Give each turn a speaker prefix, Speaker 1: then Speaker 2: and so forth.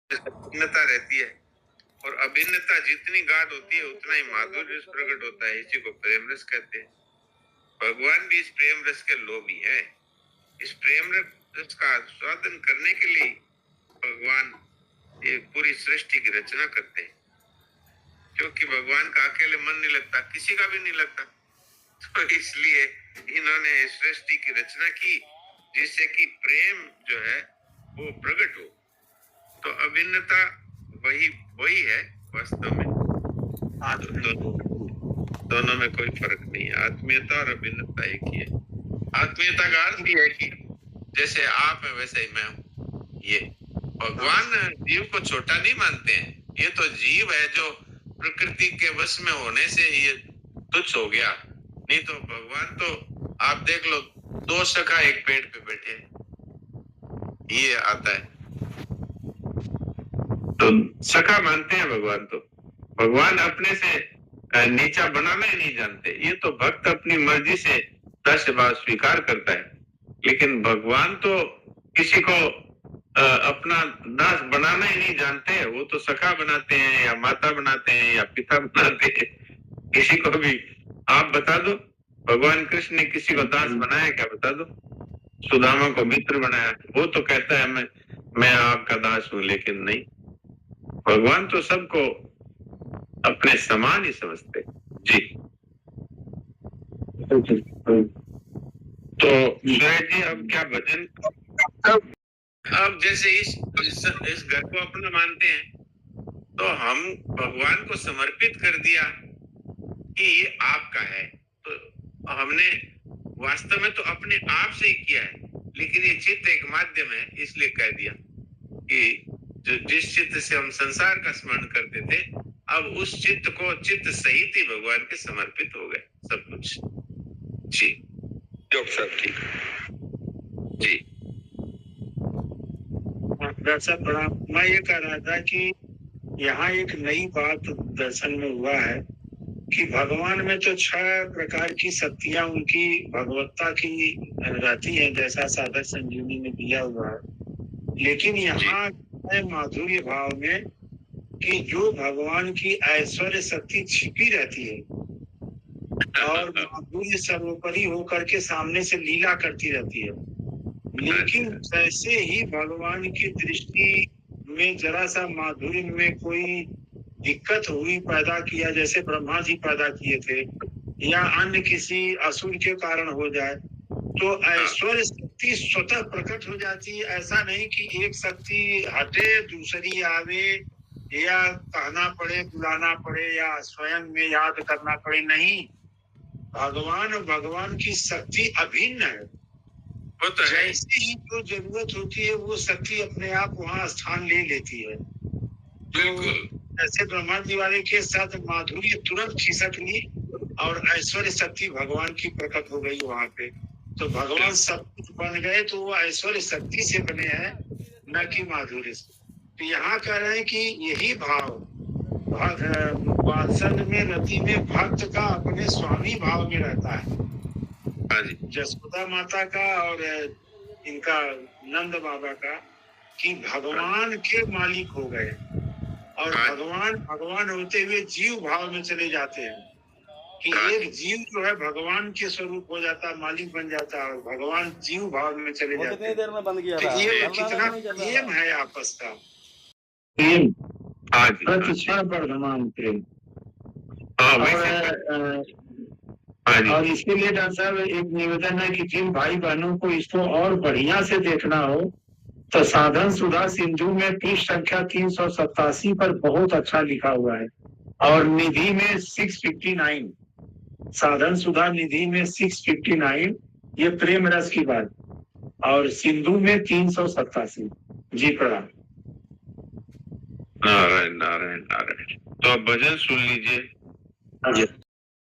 Speaker 1: भिन्नता रहती है, और अभिन्नता जितनी गाढ़ होती है उतना ही माधुर्य प्रकट होता है। इसी को प्रेम रस कहते हैं। भगवान भी इस प्रेम रस के लोभी है। इस प्रेम रस का आस्वादन करने के लिए भगवान ये पूरी सृष्टि की रचना करते हैं, क्योंकि भगवान का अकेले मन नहीं लगता, किसी का भी नहीं लगता। तो इसलिए इन्होंने सृष्टि की रचना की, जिससे कि प्रेम जो है वो प्रकट हो। तो अभिन्नता वही है वास्तव में। दोनों में कोई फर्क नहीं है। आत्मीयता और अभिन्नता एक ही है। आत्मीयता का अर्थ ये है कि जैसे आप है वैसे ही मैं हूँ। ये भगवान जीव को छोटा नहीं मानते हैं। ये तो जीव है जो प्रकृति के वश में होने से ये तुच्छ हो गया। नहीं तो भगवान तो आप देख लो, दो सखा एक पेड़ पे बैठे, ये आता है। तो सखा मानते हैं भगवान। तो भगवान अपने से नीचा बनाना ही नहीं जानते। ये तो भक्त अपनी मर्जी से दास्य भाव स्वीकार करता है, लेकिन भगवान तो किसी को अपना दास बनाना ही नहीं जानते। वो तो सखा बनाते हैं, या माता बनाते हैं, या पिता बनाते हैं, किसी को भी। आप बता दो, भगवान कृष्ण ने किसी को दास बनाया क्या? बता दो। सुदामा को मित्र बनाया, वो तो कहता है मैं आपका दास हूं, लेकिन नहीं, भगवान तो सबको अपने समान ही समझते। जी। तो सुरेश जी, अब क्या भजन? अब जैसे इस घर को अपना मानते हैं, तो हम भगवान को समर्पित कर दिया कि ये आपका है। तो हमने वास्तव में तो अपने आप से ही किया है, लेकिन ये चित्त एक माध्यम है, इसलिए कह दिया कि जिस चित्त से हम संसार का स्मरण करते थे, अब उस चित्त को चित्त सहित ही भगवान के समर्पित हो गए सब कुछ। जी, सब ठीक। जी
Speaker 2: दर्शक प्रणाम। मैं ये कह रहा था कि यहाँ एक नई बात दर्शन में हुआ है कि भगवान में तो 6 प्रकार की शक्तियां उनकी भगवत्ता की रहती है, जैसा साधक संजीवनी में दिया हुआ है। लेकिन यहाँ माधुर्य भाव में कि जो भगवान की ऐश्वर्य शक्ति छिपी रहती है और माधुर्य सर्वोपरि होकर के सामने से लीला करती रहती है, लेकिन जैसे ही भगवान की दृष्टि में जरा सा माधुर्य में कोई दिक्कत हुई, पैदा किया, जैसे ब्रह्मा जी पैदा किए थे, या अन्य किसी असुर के कारण हो जाए, तो ऐश्वर्य शक्ति स्वतः प्रकट हो जाती है। ऐसा नहीं कि एक शक्ति हटे दूसरी आवे, या कहना पड़े, बुलाना पड़े, या स्वयं में याद करना पड़े। नहीं, भगवान की शक्ति अभिन्न है।
Speaker 1: तो
Speaker 2: जैसे ही जो जरूरत होती है वो शक्ति अपने आप वहाँ स्थान ले लेती है। जैसे ब्रह्मा जी वाले के साथ माधुर्य तुरंत खिसक ली और ऐश्वर्य शक्ति भगवान की प्रकट हो गई वहाँ पे। तो भगवान सब कुछ बन गए, तो वो ऐश्वर्य शक्ति से बने हैं, न कि माधुर्य से। तो यहाँ कह रहे हैं कि यही भाव वात्सल्य में, रति में भक्त का अपने स्वामी भाव में रहता है। जसोदा माता का और इनका नंद बाबा का, कि भगवान के मालिक हो गए और भगवान होते हुए जीव भाव में चले जाते हैं, कि एक जीव जो है भगवान के स्वरूप हो जाता है, मालिक बन जाता है, और भगवान जीव भाव में चले जाते हैं।
Speaker 3: देर में बंद किया
Speaker 2: तो ये कितना प्रेम है आपस का,
Speaker 1: प्रेम।
Speaker 2: वर्धमान प्रेम।
Speaker 3: और इसके लिए डॉक्टर साहब एक निवेदन है कि जिन भाई बहनों को इसको और बढ़िया से देखना हो, तो साधन सुधा सिंधु में पृष्ठ संख्या 387 पर बहुत अच्छा लिखा हुआ है, और निधि में 659, साधन सुधा निधि में 659, ये प्रेम रस की बात, और सिंधु में 387। जी प्रणाम।
Speaker 1: नारायण नारायण नारायण। तो अब भजन सुन लीजिए।